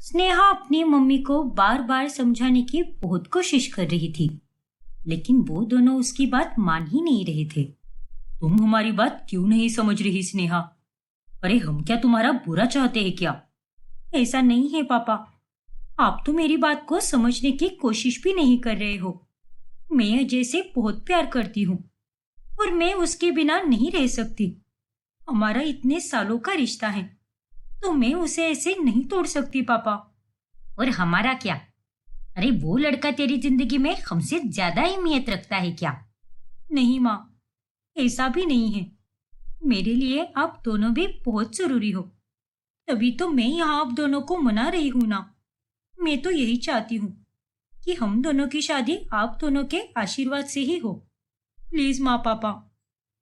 स्नेहा अपनी मम्मी को बार बार समझाने की बहुत कोशिश कर रही थी, लेकिन वो दोनों उसकी बात मान ही नहीं रहे थे। तुम हमारी बात क्यों नहीं समझ रही स्नेहा? अरे हम क्या तुम्हारा बुरा चाहते हैं क्या? ऐसा नहीं है पापा, आप तो मेरी बात को समझने की कोशिश भी नहीं कर रहे हो। मैं अजय से बहुत प्यार करती हूँ और मैं उसके बिना नहीं रह सकती। हमारा इतने सालों का रिश्ता है, तो मैं उसे ऐसे नहीं तोड़ सकती पापा। और हमारा क्या? अरे वो लड़का तेरी जिंदगी में हमसे ज्यादा अहमियत रखता है क्या? नहीं माँ, ऐसा भी नहीं है। मेरे लिए आप दोनों भी बहुत जरूरी हो, तभी तो मैं यहाँ आप दोनों को मना रही हूँ ना। मैं तो यही चाहती हूँ कि हम दोनों की शादी आप दोनों के आशीर्वाद से ही हो। प्लीज माँ पापा,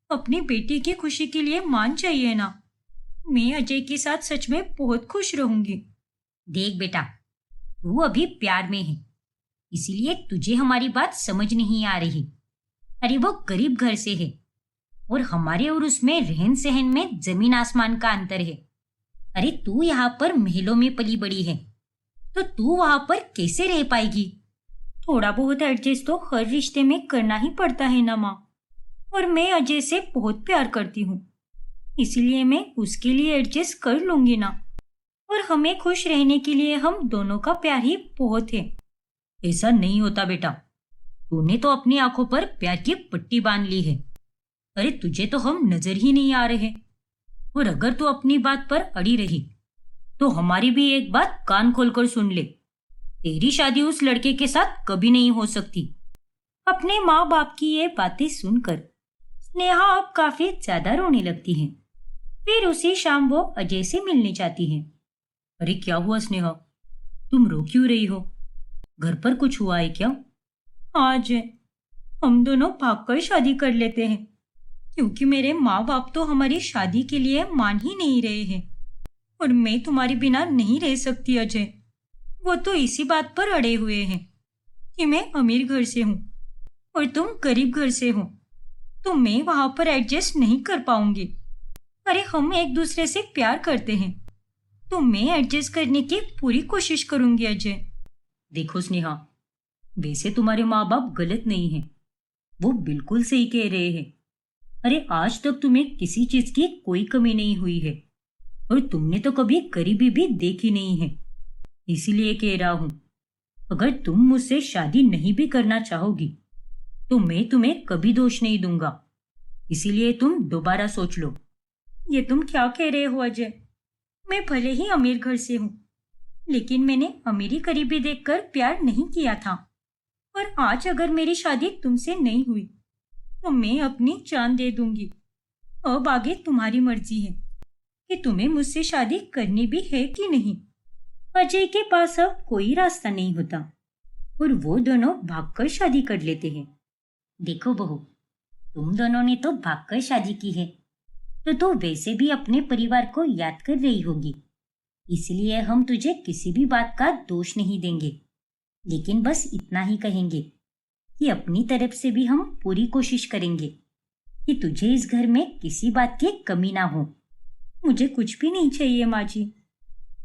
अपनी बेटी की खुशी के लिए मान चाहिए ना। मैं अजय के साथ सच में बहुत खुश रहूंगी। देख बेटा, तू अभी प्यार में है, इसीलिए तुझे हमारी बात समझ नहीं आ रही। अरे वो गरीब घर से है और हमारे और उसमें रहन सहन में जमीन आसमान का अंतर है। अरे तू यहाँ पर महलों में पली बड़ी है, तो तू वहां पर कैसे रह पाएगी? थोड़ा बहुत एडजस्ट तो हर रिश्ते में करना ही पड़ता है ना माँ। और मैं अजय से बहुत प्यार करती हूँ, इसलिए मैं उसके लिए एडजस्ट कर लूंगी ना। और हमें खुश रहने के लिए हम दोनों का प्यार ही बहुत है। ऐसा नहीं होता बेटा, तूने तो अपनी आंखों पर प्यार की पट्टी बांध ली है। अरे तुझे तो हम नजर ही नहीं आ रहे। और अगर तू अपनी बात पर अड़ी रही तो हमारी भी एक बात कान खोलकर सुन ले। तेरी शादी उस लड़के के साथ कभी नहीं हो सकती। अपने माँ बाप की ये बातें सुनकर स्नेहा अब काफी ज्यादा रोने लगती है। फिर उसी शाम वो अजय से मिलने जाती है। अरे क्या हुआ स्नेहा, तुम रो क्यों रही हो? घर पर कुछ हुआ है क्या? आज हम दोनों भागकर शादी कर लेते हैं, क्योंकि मेरे माँ बाप तो हमारी शादी के लिए मान ही नहीं रहे हैं। और मैं तुम्हारे बिना नहीं रह सकती अजय। वो तो इसी बात पर अड़े हुए हैं कि मैं अमीर घर से हूँ और तुम गरीब घर से हो, तो मैं वहां पर एडजस्ट नहीं कर पाऊंगी। अरे हम एक दूसरे से प्यार करते हैं, तो मैं एडजस्ट करने की पूरी कोशिश करूंगी अजय। देखो स्नेहा, वैसे तुम्हारे माँ बाप गलत नहीं हैं, वो बिल्कुल सही कह रहे हैं। अरे आज तक तुम्हें किसी चीज की कोई कमी नहीं हुई है और तुमने तो कभी गरीबी भी देखी नहीं है। इसीलिए कह रहा हूं, अगर तुम मुझसे शादी नहीं भी करना चाहोगी तो मैं तुम्हें कभी दोष नहीं दूंगा। इसीलिए तुम दोबारा सोच लो। ये तुम क्या कह रहे हो अजय? मैं भले ही अमीर घर से हूँ, लेकिन मैंने अमीरी गरीबी देखकर प्यार नहीं किया था। और आज अगर मेरी शादी तुमसे नहीं हुई तो मैं अपनी जान दे दूंगी। अब आगे तुम्हारी मर्जी है कि तुम्हें मुझसे शादी करनी भी है कि नहीं। अजय के पास अब कोई रास्ता नहीं होता और वो दोनों भागकर शादी कर लेते हैं। देखो बहू, तुम दोनों ने तो भागकर शादी की है, तो तू वैसे भी अपने परिवार को याद कर रही होगी। इसलिए हम तुझे किसी भी बात का दोष नहीं देंगे, लेकिन बस इतना ही कहेंगे कि अपनी तरफ से भी हम पूरी कोशिश करेंगे कि तुझे इस घर में किसी बात की कमी ना हो। मुझे कुछ भी नहीं चाहिए माँ जी,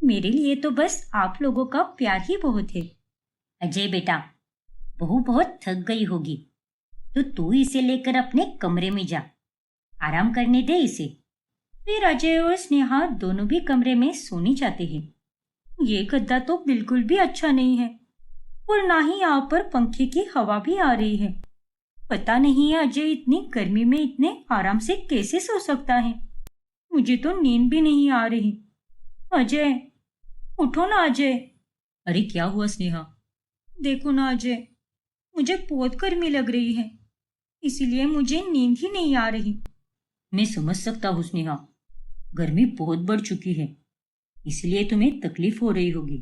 मेरे लिए तो बस आप लोगों का प्यार ही बहुत है। अजय बेटा, बहू बहुत थक गई होगी, तो तू इसे लेकर अपने कमरे में जा, आराम करने दे इसे। फिर अजय और स्नेहा दोनों भी कमरे में सोने जाते हैं। ये गद्दा तो बिल्कुल भी अच्छा नहीं है और ना ही यहाँ पर पंखे की हवा भी आ रही है। पता नहीं है अजय इतनी गर्मी में इतने आराम से कैसे सो सकता है। मुझे तो नींद भी नहीं आ रही। अजय, उठो ना अजय। अरे क्या हुआ स्नेहा? देखो ना अजय, मुझे बहुत गर्मी लग रही है, इसीलिए मुझे नींद ही नहीं आ रही। मैं समझ सकता हूँ स्नेहा, गर्मी बहुत बढ़ चुकी है, इसलिए तुम्हें तकलीफ हो रही होगी।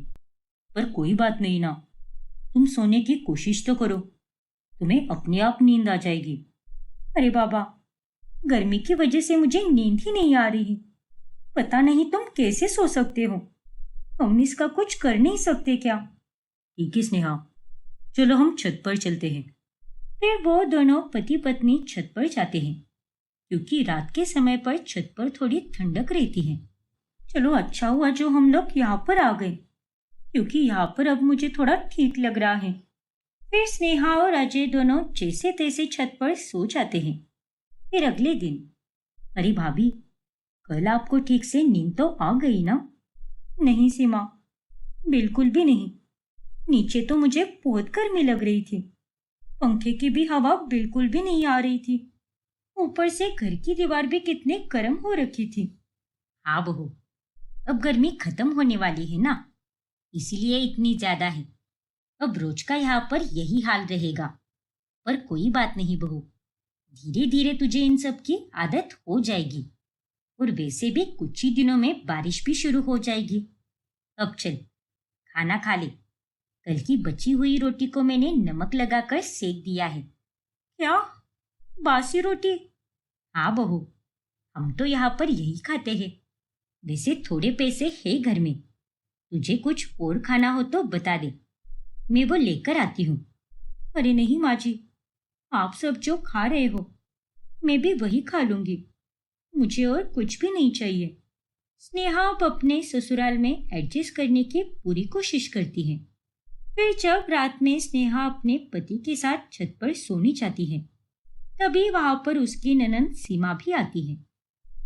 पर कोई बात नहीं ना, तुम सोने की कोशिश तो करो, तुम्हें अपने आप नींद आ जाएगी। अरे बाबा, गर्मी की वजह से मुझे नींद ही नहीं आ रही। पता नहीं तुम कैसे सो सकते हो। हम इसका कुछ कर नहीं सकते क्या? ठीक है स्नेहा, चलो हम छत पर चलते हैं। फिर वो दोनों पति पत्नी छत पर जाते हैं, क्योंकि रात के समय पर छत पर थोड़ी ठंडक रहती है। चलो अच्छा हुआ जो हम लोग यहाँ पर आ गए। क्योंकि यहाँ पर अब मुझे थोड़ा ठीक लग रहा है। फिर स्नेहा और अजय दोनों जैसे तैसे छत पर सो जाते हैं। फिर अगले दिन, अरे भाभी, कल आपको ठीक से नींद तो आ गई ना? नहीं सीमा, बिल्कुल भी नहीं। नीचे तो मुझे बहुत गर्मी लग रही थी। पंखे की भी हवा बिल्कुल भी नहीं आ रही थी। ऊपर से घर की दीवार भी कितने गर्म हो रखी थी। हाँ बहू, अब गर्मी खत्म होने वाली है ना, इसीलिए इतनी ज्यादा है। अब रोज का यहाँ पर यही हाल रहेगा। पर कोई बात नहीं बहू, धीरे धीरे तुझे इन सब की आदत हो जाएगी। और वैसे भी कुछ ही दिनों में बारिश भी शुरू हो जाएगी। अब चल, खाना खा ले। कल की बची हुई रोटी को मैंने नमक लगाकर सेक दिया है। क्या? बासी रोटी? हाँ बहू, हम तो यहाँ पर यही खाते हैं। वैसे थोड़े पैसे है घर में, तुझे कुछ और खाना हो तो बता दे, मैं वो लेकर आती हूँ। अरे नहीं माँ जी, आप सब जो खा रहे हो मैं भी वही खा लूंगी। मुझे और कुछ भी नहीं चाहिए। स्नेहा अब अपने ससुराल में एडजस्ट करने की पूरी कोशिश करती है। फिर जब रात में स्नेहा अपने पति के साथ छत पर सोने जाती है, तभी वहां पर उसकी ननंद सीमा भी आती है।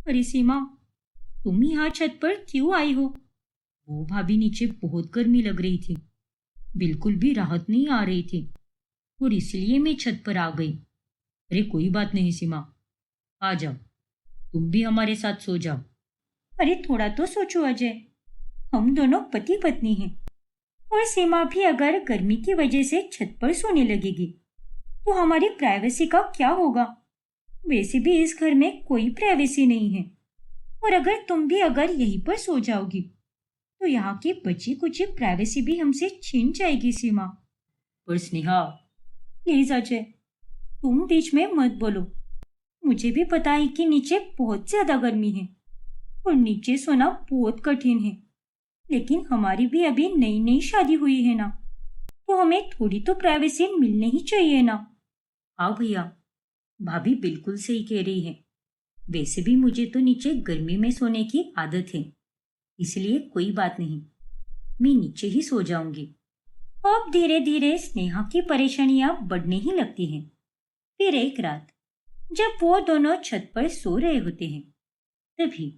अरे सीमा, तुम यहाँ छत पर क्यों आई हो? वो भाभी, नीचे बहुत गर्मी लग रही थी, बिल्कुल भी राहत नहीं आ रही थी, और इसलिए मैं छत पर आ गई। अरे कोई बात नहीं सीमा, आ जाओ, तुम भी हमारे साथ सो जाओ। अरे थोड़ा तो सोचो अजय, हम दोनों पति पत्नी हैं, और सीमा भी अगर गर्मी की वजह से छत पर सोने लगेगी तो हमारी प्राइवेसी का क्या होगा? वैसे भी इस घर में कोई प्राइवेसी नहीं है, और अगर तुम भी अगर यहीं पर सो जाओगी तो यहाँ की बची कुछ प्राइवेसी भी हमसे छीन जाएगी सीमा। पर स्नेहा, प्लीज अजय, तुम बीच में मत बोलो। मुझे भी पता है कि नीचे बहुत ज्यादा गर्मी है और नीचे सोना बहुत कठिन है, लेकिन हमारी भी अभी नई नई शादी हुई है ना, तो हमें थोड़ी तो प्राइवेसी मिलनी ही चाहिए ना। हाँ भैया, भाभी बिल्कुल सही कह रही है। वैसे भी मुझे तो नीचे गर्मी में सोने की आदत है, इसलिए कोई बात नहीं, मैं नीचे ही सो जाऊंगी। अब धीरे धीरे स्नेहा की परेशानियां बढ़ने ही लगती हैं। फिर एक रात जब वो दोनों छत पर सो रहे होते हैं, तभी,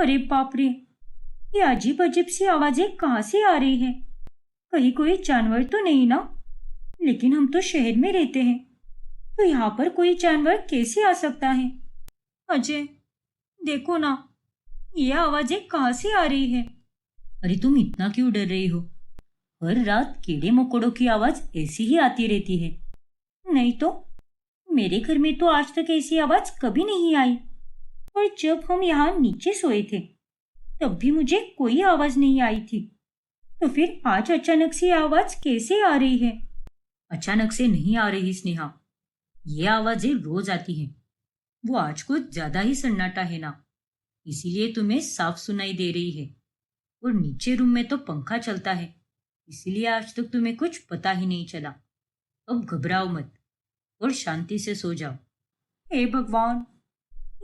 अरे बाप रे, ये अजीब अजीब सी आवाजें कहाँ से आ रही है? कहीं कोई जानवर तो नहीं ना? लेकिन हम तो शहर में रहते हैं, तो यहाँ पर कोई जानवर कैसे आ सकता है? अजय, देखो ना, ये आवाजें कहाँ से आ रही है? अरे तुम इतना क्यों डर रही हो? हर रात कीड़े मकोड़ों की आवाज ऐसी ही आती रहती है। नहीं तो, मेरे घर में तो आज तक ऐसी आवाज कभी नहीं आई, और जब हम यहाँ नीचे सोए थे तब भी मुझे कोई आवाज नहीं आई थी। तो फिर आज अचानक से आवाज कैसे आ रही है? अचानक से नहीं आ रही स्नेहा, ये आवाजें रोज आती हैं। वो आज कुछ ज्यादा ही सन्नाटा है ना, इसीलिए तुम्हें साफ सुनाई दे रही है। और नीचे रूम में तो पंखा चलता है, इसीलिए आज तक तुम्हें कुछ पता ही नहीं चला। अब घबराओ मत और शांति से सो जाओ। हे भगवान,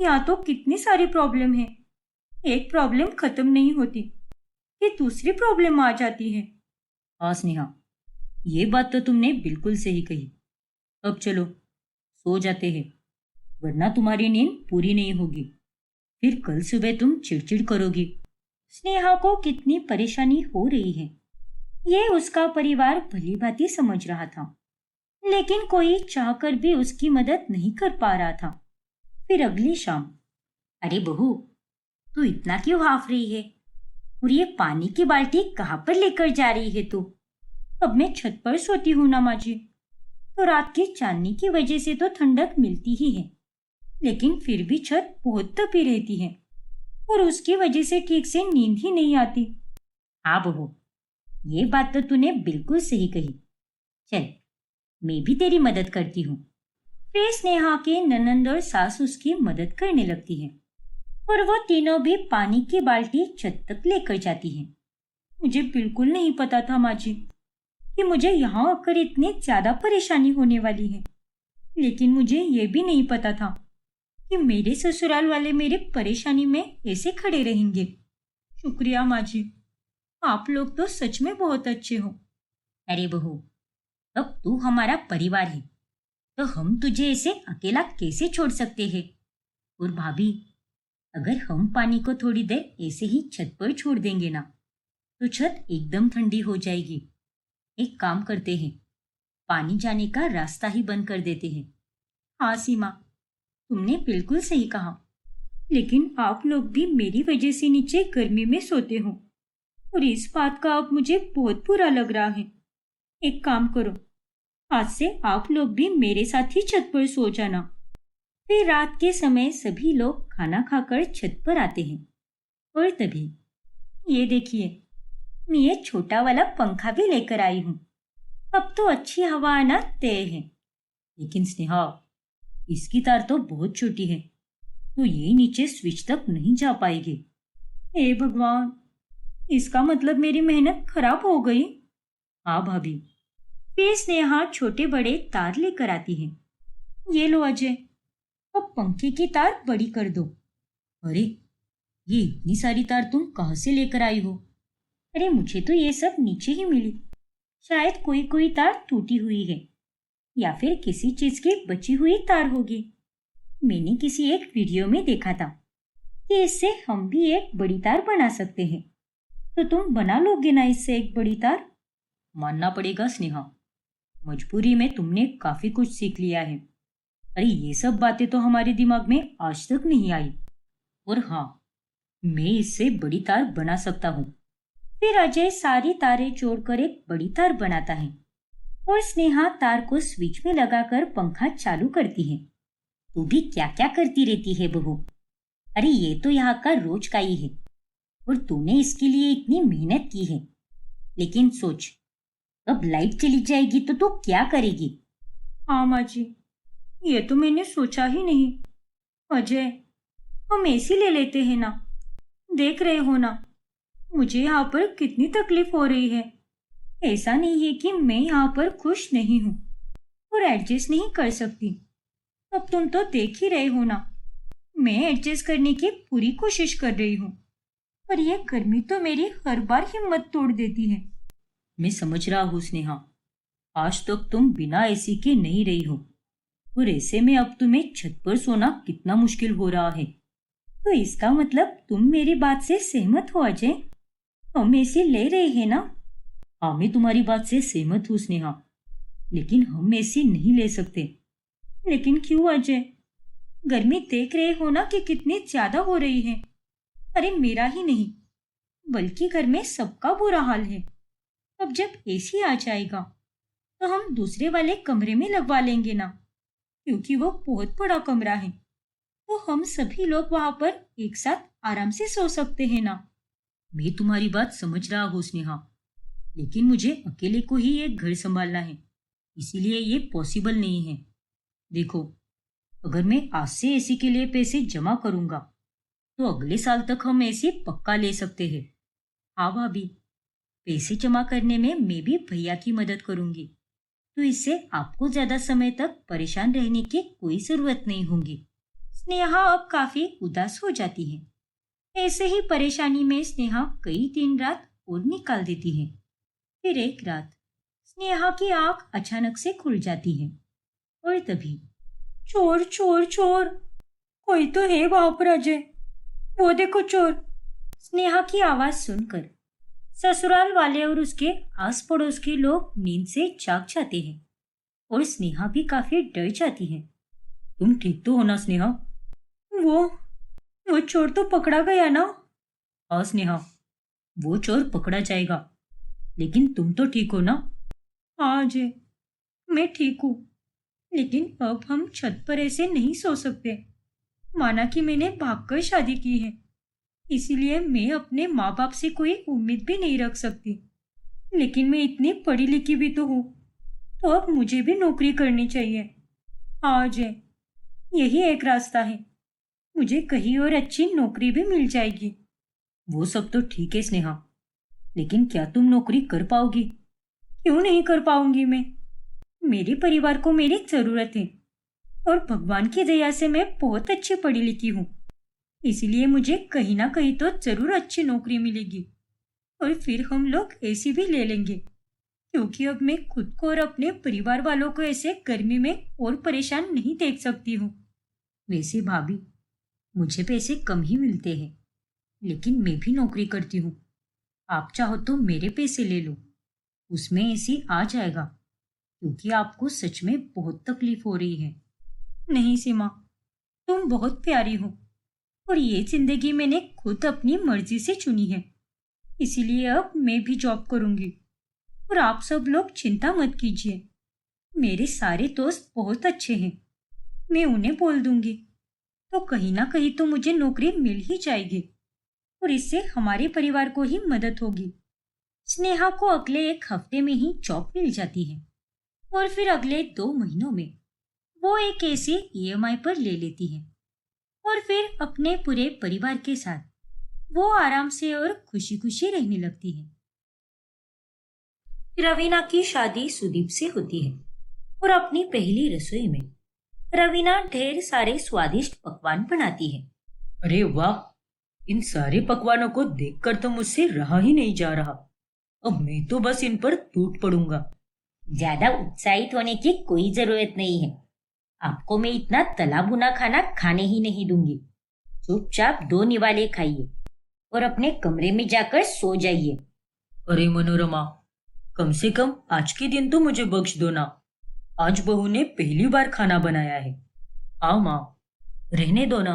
यहाँ तो कितनी सारी प्रॉब्लम है, एक प्रॉब्लम खत्म नहीं होती, ये दूसरी प्रॉब्लम आ जाती है। हाँ स्नेहा, ये बात तो तुमने बिल्कुल सही कही। अब चलो सो जाते हैं, वरना तुम्हारी नींद पूरी नहीं होगी, फिर कल सुबह तुम चिड़चिड़ करोगी। स्नेहा को कितनी परेशानी हो रही है, ये उसका परिवार भली भांति समझ रहा था, लेकिन कोई चाहकर भी उसकी मदद नहीं कर पा रहा था। फिर अगली शाम, अरे बहू, तू इतना क्यों हाफ रही है? और ये पानी की बाल्टी कहाँ पर लेकर जा रही है तू? अब मैं छत पर सोती हूँ ना माँ जी, तो रात की चांदनी की वजह से तो ठंडक मिलती ही है, लेकिन फिर भी छत बहुत तपी रहती है और उसकी वजह से ठीक से नींद ही नहीं आती। हाँ बहू, ये बात तो तूने बिल्कुल सही कही। चल, मैं भी तेरी मदद करती हूँ। फिर स्नेहा के ननंद और सास उसकी मदद करने लगती है और वो तीनों भी पानी की बाल्टी छत तक लेकर जाती हैं। मुझे बिल्कुल नहीं पता था माँ जी कि मुझे यहाँ आकर इतनी ज्यादा परेशानी होने वाली है, लेकिन मुझे ये भी नहीं पता था कि मेरे ससुराल वाले मेरे परेशानी में ऐसे खड़े रहेंगे। शुक्रिया माँ जी, आप लोग तो सच में बहुत अच्छे हो। अरे बहू, अब तू हमारा परिवार है, तो हम तुझे ऐसे अकेला कैसे छोड़ सकते हैं? और भाभी, अगर हम पानी को थोड़ी देर ऐसे ही छत पर छोड़ देंगे ना, तो छत एकदम ठंडी हो जाएगी। एक काम करते हैं, पानी जाने का रास्ता ही बंद कर देते हैं। हाँ सीमा, तुमने बिल्कुल सही कहा। लेकिन आप लोग भी मेरी वजह से नीचे गर्मी में सोते हो, और इस बात का अब मुझे बहुत बुरा लग रहा है। एक काम करो, आज से आप लोग भी मेरे साथ ही छत पर सो जाना। फिर रात के समय सभी लोग खाना खाकर छत पर आते हैं। और तभी ये देखिए, मैं ये छोटा वाला पंखा भी लेकर आई हूँ। अब तो अच्छी हवा आना तय है। लेकिन स्नेहा, इसकी तार तो बहुत छोटी है, तो ये नीचे स्विच तक नहीं जा पाएगी। हे भगवान, इसका मतलब मेरी मेहनत खराब हो गई। हाँ भाभी। फिर स्नेहा छोटे बड़े तार लेकर आती है। ये लो अजय, अब पंखे की तार बड़ी कर दो। अरे, ये इतनी सारी तार तुम कहाँ से लेकर आई हो? अरे, मुझे तो ये सब नीचे ही मिली। शायद कोई कोई तार टूटी हुई है, या फिर किसी चीज की बची हुई तार होगी। मैंने किसी एक वीडियो में देखा था कि इससे हम भी एक बड़ी तार बना सकते हैं। तो तुम बना लोगे ना इससे एक बड़ी तार? मानना पड़ेगा स्नेहा, मजबूरी में तुमने काफी कुछ सीख लिया है। अरे, ये सब बातें तो हमारे दिमाग में आज तक नहीं आई। और हाँ, मैं इससे बड़ी तार बना सकता हूँ। फिर अजय सारी तारें जोड़कर एक बड़ी तार बनाता है, और स्नेहा तार को स्विच में लगाकर पंखा चालू करती है। तू भी क्या क्या करती रहती है बहू? अरे, ये तो यहाँ का रोज का ही है, और तूने इसके लिए इतनी मेहनत की है। लेकिन सोच, अब लाइट चली जाएगी तो तू क्या करेगी? हाँ माँ जी, ये तो मैंने सोचा ही नहीं। अजय, हम एसी ले लेते हैं ना। देख रहे हो ना, मुझे यहाँ पर कितनी तकलीफ हो रही है। ऐसा नहीं है कि मैं यहाँ पर खुश नहीं हूँ और एडजस्ट नहीं कर सकती। अब तुम तो देख ही रहे हो ना, मैं एडजस्ट करने की पूरी कोशिश कर रही हूँ, पर यह गर्मी तो मेरी हर बार हिम्मत तोड़ देती है। मैं समझ रहा हूँ स्नेहा, आज तक तुम बिना एसी के नहीं रही हो, और ऐसे में अब तुम्हें छत पर सोना कितना मुश्किल हो रहा है। तो इसका मतलब तुम मेरी बात से सहमत हो अजय? हम एसी ले रहे हैं ना? हाँ, मैं तुम्हारी बात से सहमत हूँ स्नेहा, लेकिन हम एसी नहीं ले सकते। लेकिन क्यों अजय? गर्मी देख रहे हो ना कि कितनी ज्यादा हो रही है। अरे, मेरा ही नहीं बल्कि घर में सबका बुरा हाल है। अब जब एसी आ जाएगा तो हम दूसरे वाले कमरे में लगवा लेंगे ना, क्योंकि वो बहुत बड़ा कमरा है, तो हम सभी लोग वहां पर एक साथ आराम से सो सकते हैं ना। मैं तुम्हारी बात समझ रहा हूँ स्नेहा, लेकिन मुझे अकेले को ही एक घर संभालना है, इसीलिए ये पॉसिबल नहीं है। देखो, अगर मैं आज से एसी के लिए पैसे जमा करूंगा तो अगले साल तक हम एसी पक्का ले सकते हैं। हाँ भाभी, पैसे जमा करने में मैं भी भैया की मदद करूंगी, तो इससे आपको ज्यादा समय तक परेशान रहने की कोई जरूरत नहीं होगी। स्नेहा अब काफी उदास हो जाती है। ऐसे ही परेशानी में स्नेहा कई दिन रात और निकाल देती है। फिर एक रात स्नेहा की आंख अचानक से खुल जाती है, और तभी चोर चोर चोर, कोई तो है वहां पर अजय, वो देखो चोर। स्नेहा की आवाज सुनकर ससुराल वाले और उसके आस पड़ोस के लोग नींद से जाग जाते हैं, और स्नेहा भी काफी डर जाती है। तुम ठीक तो हो ना स्नेहा? वो चोर तो पकड़ा गया ना? हाँ स्नेहा, वो चोर पकड़ा जाएगा, लेकिन तुम तो ठीक हो ना? हाँ अजय, मैं ठीक हूँ, लेकिन अब हम छत पर ऐसे नहीं सो सकते। माना कि मैंने भागकर शादी की है, इसीलिए मैं अपने माँ बाप से कोई उम्मीद भी नहीं रख सकती। लेकिन मैं इतनी पढ़ी लिखी भी तो हूँ, तो अब मुझे भी नौकरी करनी चाहिए। हाँ अजय, यही एक रास्ता है, मुझे कहीं और अच्छी नौकरी भी मिल जाएगी। वो सब तो ठीक है स्नेहा, लेकिन क्या तुम नौकरी कर पाओगी? क्यों नहीं कर पाऊंगी मैं? मेरे परिवार को मेरी जरूरत है, और भगवान की दया से मैं बहुत अच्छी पढ़ी लिखी हूँ, इसलिए मुझे कहीं ना कहीं तो जरूर अच्छी नौकरी मिलेगी। और फिर हम लोग एसी भी ले लेंगे, क्योंकि अब मैं खुद को और अपने परिवार वालों को ऐसे गर्मी में और परेशान नहीं देख सकती हूँ। वैसे भाभी, मुझे पैसे कम ही मिलते हैं, लेकिन मैं भी नौकरी करती हूँ। आप चाहो तो मेरे पैसे ले लो, उसमें एसी आ जाएगा, क्योंकि आपको सच में बहुत तकलीफ हो रही है। नहीं सीमा, तुम बहुत प्यारी हो और ये जिंदगी मैंने खुद अपनी मर्जी से चुनी है, इसीलिए अब मैं भी जॉब करूंगी। और आप सब लोग चिंता मत कीजिए, मेरे सारे दोस्त बहुत अच्छे हैं, मैं उन्हें बोल दूंगी तो कहीं ना कहीं तो मुझे नौकरी मिल ही जाएगी और इससे हमारे परिवार को ही मदद होगी। स्नेहा को अगले एक हफ्ते में ही जॉब मिल जाती है और फिर अगले 2 महीनों में वो एक ऐसी ईएमआई पर ले लेती है और फिर अपने पूरे परिवार के साथ वो आराम से और खुशी खुशी रहने लगती है। रवीना की शादी सुदीप से होती है और अपनी पहली रसोई में रवीना ढेर सारे स्वादिष्ट पकवान बनाती है। अरे वाह, इन सारे पकवानों को देखकर तो मुझसे रहा ही नहीं जा रहा। अब मैं तो बस इन पर टूट पड़ूंगा। ज्यादा उत्साहित होने की कोई जरूरत नहीं है। आपको मैं इतना तला भुना खाना खाने ही नहीं दूंगी। चुपचाप 2 निवाले खाइए और अपने कमरे में जाकर सो जाइए। अरे मनोरमा, कम से कम आज के दिन तो मुझे बख्श दो ना। आज बहू ने पहली बार खाना बनाया है। हाँ माँ, रहने दो ना,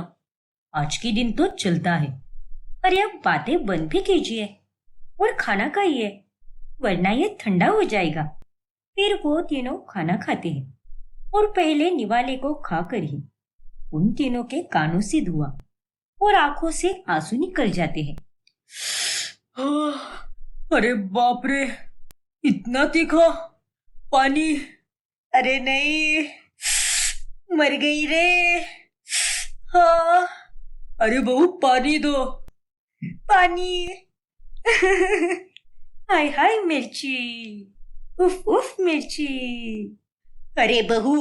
आज के दिन तो चलता है। अरे अब बातें बंद भी कीजिए और खाना खाइए, वरना ये ठंडा हो जाएगा। फिर वो तीनों खाना खाते हैं और पहले निवाले को खाकर ही उन तीनों के कानों से धुआं और आंखों से आंसू निकल जाते हैं। अरे बाप रे, इतना तीखा पानी! अरे नहीं, मर गई रे। हाँ, अरे बहू पानी दो, पानी। हाय हाय मिर्ची, उफ उफ मिर्ची। अरे बहू,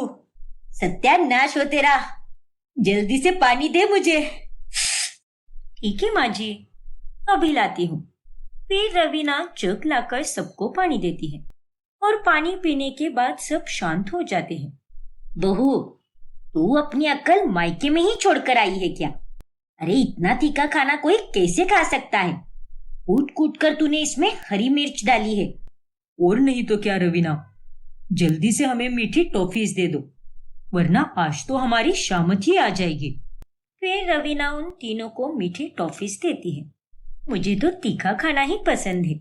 सत्यानाश हो तेरा, जल्दी से पानी दे मुझे। ठीक है माँ जी, अभी लाती हूँ। फिर रवीना जग लाकर सबको पानी देती है और पानी पीने के बाद सब शांत हो जाते हैं। बहू, तू अपनी अक्ल मायके में ही छोड़कर आई है क्या? अरे इतना तीखा खाना कोई कैसे खा सकता है? कूट कूट कर तूने इसमें हरी मिर्च डाली है। और नहीं तो क्या रवीना, जल्दी से हमें मीठी टॉफीज दे दो, वरना आज तो हमारी शामत ही आ जाएगी। फिर रवीना उन तीनों को मीठी टॉफीज देती है। मुझे तो तीखा खाना ही पसंद है,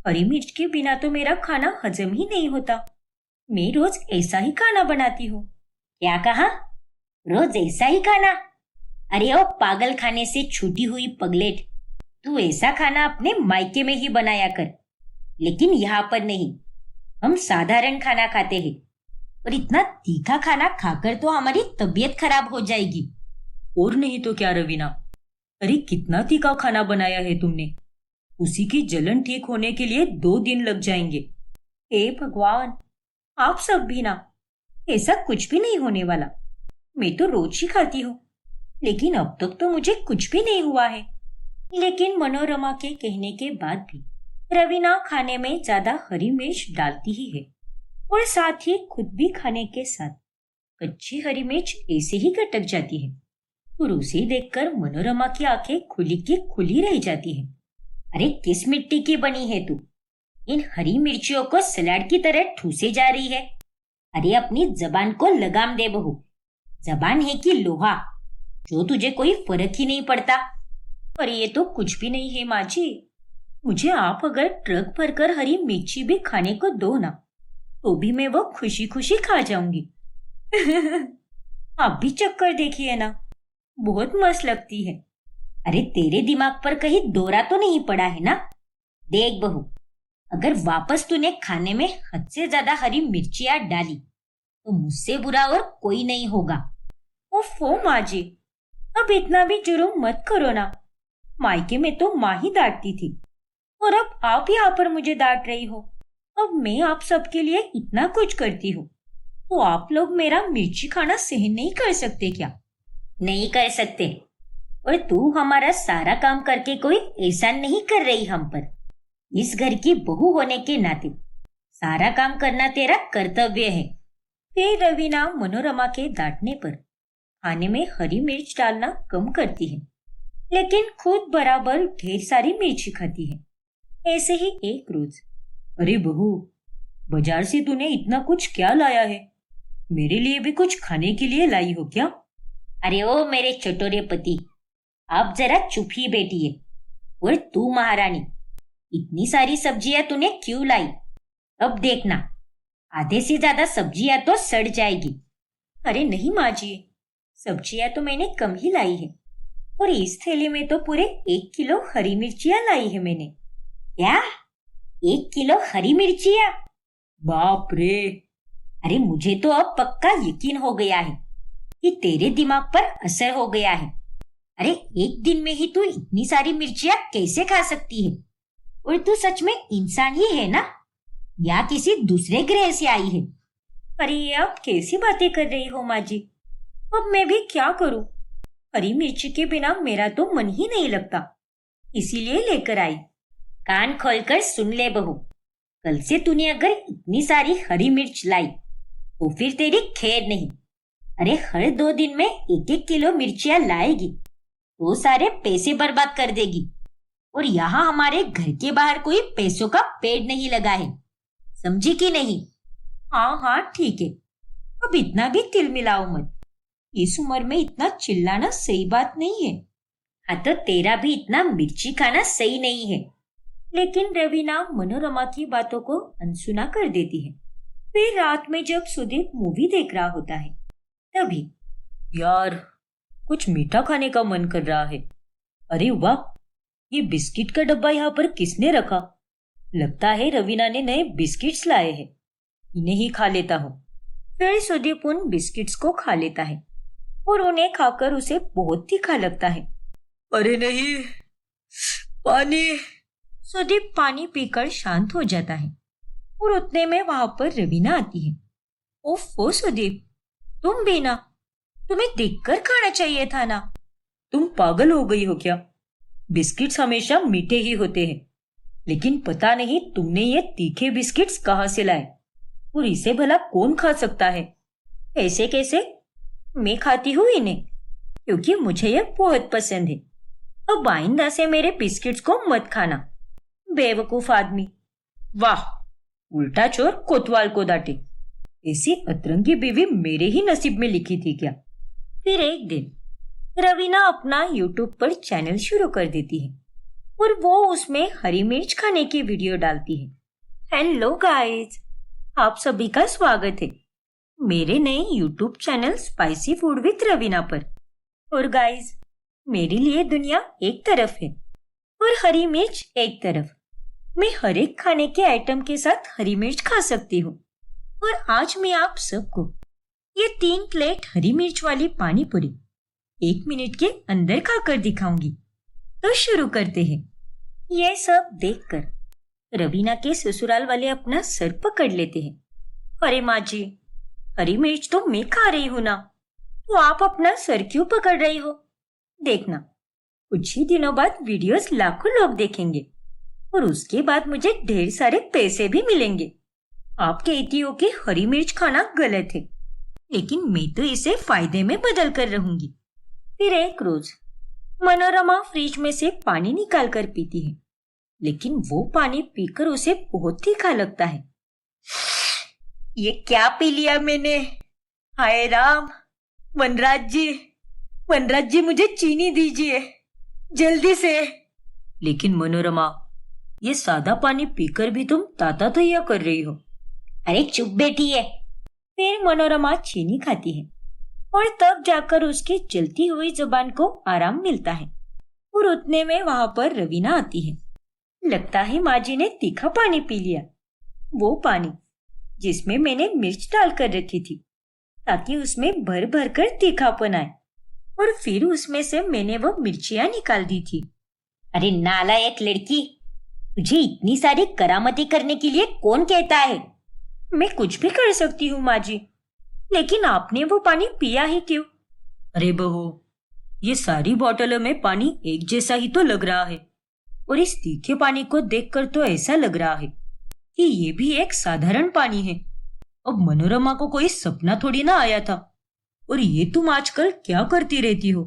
हरी मिर्च के बिना तो मेरा खाना हजम ही नहीं होता। मैं रोज ऐसा ही खाना बनाती हूँ। क्या कहा? रोज ऐसा ही खाना? अरे ओ पागल खाने से छूटी हुई पगलेट, तू ऐसा खाना अपने मायके में ही बनाया कर, लेकिन यहाँ पर नहीं। हम साधारण खाना खाते हैं और इतना तीखा खाना खाकर तो हमारी तबीयत खराब हो जाएगी। और नहीं तो क्या रवीना, अरे कितना तीखा खाना बनाया है तुमने, उसी की जलन ठीक होने के लिए 2 दिन लग जाएंगे। हे भगवान, आप सब भी ना, ऐसा कुछ भी नहीं होने वाला। मैं तो रोज ही खाती हूँ, लेकिन अब तक तो मुझे कुछ भी नहीं हुआ है। लेकिन मनोरमा के कहने के बाद भी रवीना खाने में ज्यादा हरी मिर्च डालती ही है और साथ ही खुद भी खाने के साथ कच्ची हरी मिर्च ऐसे ही गटक जाती है और उसे देखकर मनोरमा की आंखें खुली की खुली रह जाती हैं। अरे किस मिट्टी की बनी है तू? इन हरी मिर्चियों को सलाद की तरह ठूसे जा रही है। अरे अपनी जबान को लगाम दे बहू, जबान है कि लोहा, जो तुझे कोई फर्क ही नहीं पड़ता। पर ये तो कुछ भी नहीं है माँ जी, मुझे आप अगर ट्रक भरकर हरी मिर्ची भी खाने को दो ना, तो भी मैं वो खुशी खुशी खा जाऊंगी। आप भी चक्कर देखिए ना, बहुत मस्त लगती है। अरे तेरे दिमाग पर कहीं दौरा तो नहीं पड़ा है ना? देख बहू, अगर वापस तूने खाने में हद से ज्यादा हरी मिर्चियां डाली तो मुझसे बुरा और कोई नहीं होगा। ओफो माँ जी, अब इतना भी जुर्म मत करो ना। मायके में तो माँ ही डांटती थी और अब आप यहाँ पर मुझे डांट रही हो। अब मैं आप सबके लिए इतना कुछ करती हूँ, तो आप लोग मेरा मिर्ची खाना सहन नहीं कर सकते क्या? नहीं कर सकते, और तू हमारा सारा काम करके कोई एहसान नहीं कर रही हम पर। इस घर की बहू होने के नाते सारा काम करना तेरा कर्तव्य है। फिर रवीना मनोरमा के डांटने पर खाने में हरी मिर्च डालना कम करती है, लेकिन खुद बराबर ढेर सारी मिर्ची खाती है। ऐसे ही एक रोज, अरे बहू, बाजार से तूने इतना कुछ क्या लाया है? मेरे लिए भी कुछ खाने के लिए लाई हो क्या? अरे ओ मेरे चटोरे पति, आप जरा चुप ही बैठिए। और तू महारानी, इतनी सारी सब्जियां तूने क्यों लाई? अब देखना, आधे से ज्यादा सब्जियां तो सड़ जाएगी। अरे नहीं माँ जी, सब्जियां तो मैंने कम ही लाई है, और इस थैली में तो पूरे 1 किलो हरी मिर्चियां लाई है मैंने। क्या? 1 किलो हरी मिर्चियां? बाप रे! अरे मुझे तो अब पक्का यकीन हो गया है कि तेरे दिमाग पर असर हो गया है। अरे एक दिन में ही तू इतनी सारी मिर्चियां कैसे खा सकती है? और तू सच में इंसान ही है ना, या किसी दूसरे ग्रह से आई है? अरे ये आप कैसी बातें कर रही हो माँ जी? अब मैं भी क्या करूं? हरी मिर्ची के बिना मेरा तो मन ही नहीं लगता, इसीलिए लेकर आई। कान खोलकर सुन ले बहू, कल से तूने अगर इतनी सारी हरी मिर्च लाई तो फिर तेरी खैर नहीं। अरे हर 2 दिन में 1-1 किलो मिर्चियां लाएगी तो सारे पैसे बर्बाद कर देगी। और यहाँ हमारे घर के बाहर कोई पैसों का पेड़ नहीं लगा है, समझी कि नहीं? हाँ हाँ ठीक है, अब इतना भी तिल मिलाओ मत। इस उम्र में इतना चिल्लाना सही बात नहीं है। हाँ तो तेरा भी इतना मिर्ची खाना सही नहीं है। लेकिन रवीना मनोरमा की बातों को अनसुना कर देती है। फिर रात में जब सुदीप मूवी देख रहा होता है, तभी यार, कुछ मीठा खाने का मन कर रहा है। अरे वाह, ये बिस्किट का डब्बा यहाँ पर किसने रखा? लगता है रवीना ने नए बिस्किट्स लाए हैं। इन्हें ही खा लेता हूँ। फिर सुदीप उन बिस्किट्स को खा लेता है और उन्हें खाकर उसे बहुत तीखा लगता है। अरे नहीं, पानी! सुदीप पानी पीकर शांत हो जाता है और उतने में वहां पर रवीना आती है। ओफो सुदीप, तुम भी ना, तुम्हें देखकर खाना चाहिए था ना। तुम पागल हो गई हो क्या? बिस्किट्स हमेशा मीठे ही होते हैं, लेकिन पता नहीं तुमने ये तीखे बिस्किट्स कहाँ से लाए, और इसे भला कौन खा सकता है? ऐसे कैसे? मैं खाती हूँ इन्हें क्योंकि मुझे ये बहुत पसंद है। अब आइंदा से मेरे बिस्किट्स को मत खाना, बेवकूफ आदमी। वाह, उल्टा चोर कोतवाल को डांटे। ऐसी अतरंगी बीवी मेरे ही नसीब में लिखी थी क्या? फिर एक दिन रवीना अपना यूट्यूब पर चैनल शुरू कर देती है और वो उसमें हरी मिर्च खाने की वीडियो डालती है। हेलो गाइस, आप सभी का स्वागत है मेरे नए YouTube channel spicy food with Raveena पर। और गाइस, मेरे लिए दुनिया एक तरफ है और हरी मिर्च एक तरफ। मैं हर एक खाने के आइटम के साथ हरी मिर्च खा सकती हूँ। और आज मैं आप सबको ये 3 प्लेट हरी मिर्च वाली पानी पूरी 1 मिनट के अंदर खाकर दिखाऊंगी। तो शुरू करते हैं। यह सब देखकर रवीना के ससुराल वाले अपना सर पकड़ लेते हैं। अरे माँ जी, हरी मिर्च तो मैं खा रही हूँ ना, तो आप अपना सर क्यों पकड़ रही हो? देखना, कुछ ही दिनों बाद वीडियोस लाखों लोग देखेंगे और उसके बाद मुझे ढेर सारे पैसे भी मिलेंगे। आप कहती हो कि हरी मिर्च खाना गलत है, लेकिन मैं तो इसे फायदे में बदल कर रहूंगी। फिर एक रोज मनोरमा फ्रिज में से पानी निकाल कर पीती है, लेकिन वो पानी पीकर उसे बहुत तीखा लगता है। ये क्या पी लिया मैंने? हाय राम! वनराज जी मुझे चीनी दीजिए जल्दी से। लेकिन मनोरमा, ये सादा पानी पीकर भी तुम ताता तैया कर रही हो। अरे चुप बैठिए। फिर मनोरमा चीनी खाती है और तब जाकर उसकी जलती हुई जुबान को आराम मिलता है। और उतने में वहां पर रवीना आती है। लगता है माँ जी ने तीखा पानी पी लिया, वो पानी जिसमें मैंने मिर्च डालकर रखी थी ताकि उसमें भर भर कर तीखापन आए, और फिर उसमें से मैंने वो मिर्चियां निकाल दी थी। अरे नालायक लड़की, तुझे इतनी सारी करामती करने के लिए कौन कहता है? मैं कुछ भी कर सकती हूँ माँ जी, लेकिन आपने वो पानी पिया ही क्यों? अरे बहू, ये सारी बोतलों में पानी एक जैसा ही तो लग रहा है, और इस तीखे पानी को देखकर तो ऐसा लग रहा है कि ये भी एक साधारण पानी है। अब मनोरमा को कोई सपना थोड़ी ना आया था। और ये तुम आजकल क्या करती रहती हो?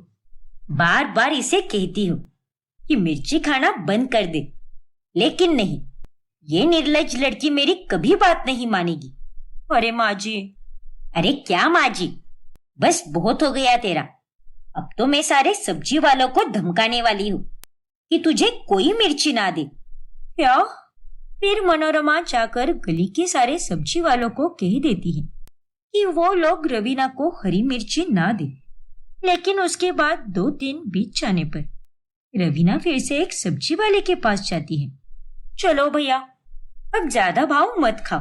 बार बार इसे कहती हूँ कि मिर्ची खाना बंद कर दे, लेकिन नहीं, ये निर्लज्ज लड़की मेरी कभी बात नहीं मानेगी। अरे माँ जी। अरे क्या माँ जी, बस बहुत हो गया तेरा। अब तो मैं सारे सब्जी वालों को धमकाने वाली हूँ कि तुझे कोई मिर्ची ना दे। क्या? फिर मनोरमा जाकर गली के सारे सब्जी वालों को कह देती है कि वो लोग रवीना को हरी मिर्ची ना दे। लेकिन उसके बाद 2 दिन बीत जाने पर रवीना फिर से एक सब्जी वाले के पास जाती है। चलो भैया, अब ज्यादा भाव मत खाओ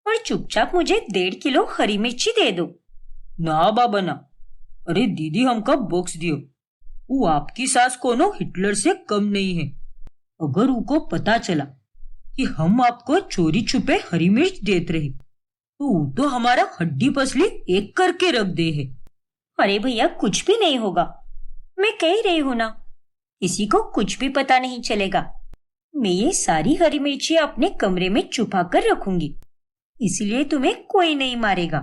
और चुपचाप मुझे 1.5 किलो हरी मिर्ची दे दो। ना बाबा ना। अरे दीदी, हमका बॉक्स दियो। वो आपकी सास कोनो हिटलर से कम नहीं है। अगर उनको पता चला कि हम आपको चोरी छुपे हरी मिर्च देते रहे तो वो तो हमारा हड्डी पसली एक करके रख दे है। अरे भैया, कुछ भी नहीं होगा, मैं कह रही हूं ना, किसी को कुछ भी पता नहीं चलेगा। मैं ये सारी हरी मिर्ची अपने कमरे में छुपा कर रखूंगी, इसलिए तुम्हें कोई नहीं मारेगा।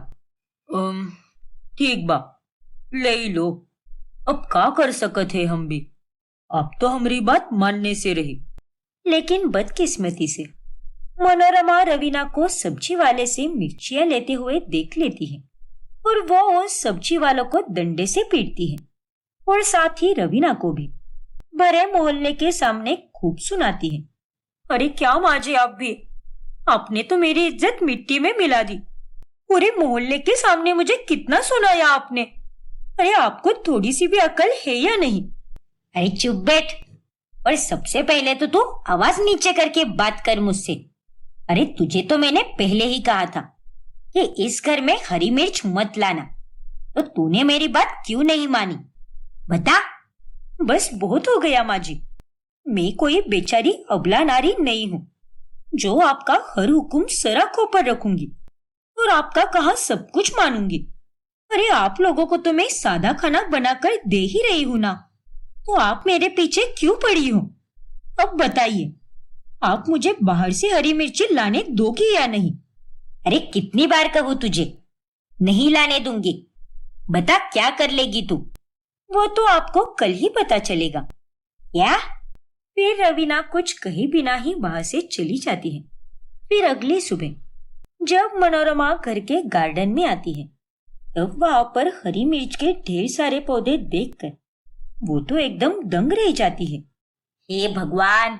ठीक बा, ले लो। अब का कर सकत है हम भी। अब तो हमारी बात मानने से रही। लेकिन बदकिस्मती से मनोरमा रवीना को सब्जी वाले से मिर्चियां लेते हुए देख लेती है और वो उस सब्जी वालों को डंडे से पीटती है और साथ ही रवीना को भी भरे मोहल्ले के सामने खूब सुनाती है। अरे क्या माँ जी, आप भी, आपने तो मेरी इज्जत मिट्टी में मिला दी। पूरे मोहल्ले के सामने मुझे कितना सुनाया आपने। अरे आपको थोड़ी सी भी अकल है या नहीं? अरे चुप बैठ, और सबसे पहले तो तू आवाज नीचे करके बात कर मुझसे। अरे तुझे तो मैंने पहले ही कहा था कि इस घर में हरी मिर्च मत लाना, तो तूने मेरी बात क्यों नहीं मानी? बता। बस बहुत हो गया माँ जी, मैं कोई बेचारी अबला नारी नहीं हूँ जो आपका हर हुक्म सर आंखों पर रखूंगी और आपका कहा सब कुछ मानूंगी। अरे आप लोगों को तो मैं सादा खाना बनाकर दे ही रही हूँ ना, तो आप मेरे पीछे क्यों पड़ी हो? अब बताइए, आप मुझे बाहर से हरी मिर्ची लाने दोगी या नहीं? अरे कितनी बार कहूँ तुझे, नहीं लाने दूंगी। बता क्या कर लेगी तू? वो तो आपको कल ही पता चलेगा। क्या? फिर रवीना कुछ कहे बिना ही वहां से चली जाती है। फिर अगली सुबह जब मनोरमा घर के गार्डन में आती है तब वहां पर हरी मिर्च के ढेर सारे पौधे देखकर वो तो एकदम दंग रह जाती है। हे भगवान,